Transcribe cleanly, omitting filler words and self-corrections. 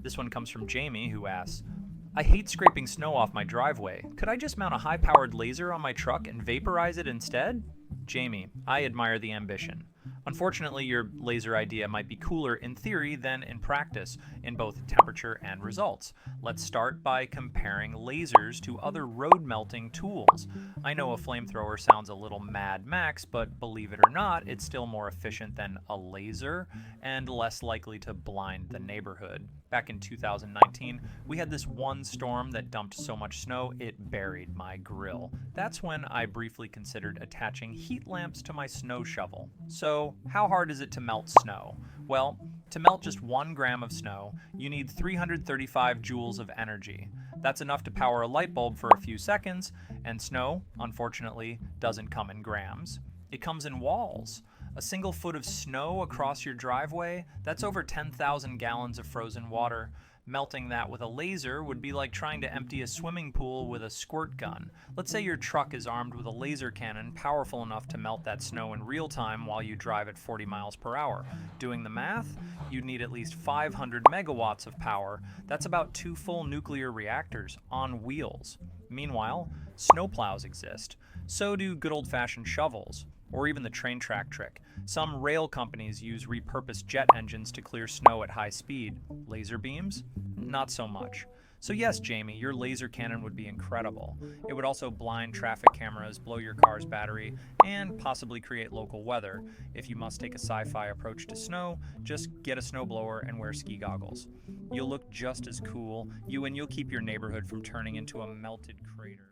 This one comes from Jamie, who asks, I hate scraping snow off my driveway. Could I just mount a high-powered laser on my truck and vaporize it instead? Jamie, I admire the ambition. Unfortunately, your laser idea might be cooler in theory than in practice, in both temperature and results. Let's start by comparing lasers to other road melting tools. I know a flamethrower sounds a little Mad Max, but believe it or not, it's still more efficient than a laser and less likely to blind the neighborhood. Back in 2019, we had this one storm that dumped so much snow it buried my grill. That's when I briefly considered attaching heat lamps to my snow shovel. So, how hard is it to melt snow? Well, to melt just 1 gram of snow, you need 335 joules of energy. That's enough to power a light bulb for a few seconds, and snow, unfortunately, doesn't come in grams. It comes in walls. A single foot of snow across your driveway, that's over 10,000 gallons of frozen water. Melting that with a laser would be like trying to empty a swimming pool with a squirt gun. Let's say your truck is armed with a laser cannon powerful enough to melt that snow in real time while you drive at 40 miles per hour. Doing the math, you'd need at least 500 megawatts of power. That's about 2 full nuclear reactors on wheels. Meanwhile, snowplows exist. So do good old-fashioned shovels, or even the train track trick. Some rail companies use repurposed jet engines to clear snow at high speed. Laser beams? Not so much. So yes, Jamie, your laser cannon would be incredible. It would also blind traffic cameras, blow your car's battery, and possibly create local weather. If you must take a sci-fi approach to snow, just get a snowblower and wear ski goggles. You'll look just as cool, and you'll keep your neighborhood from turning into a melted crater.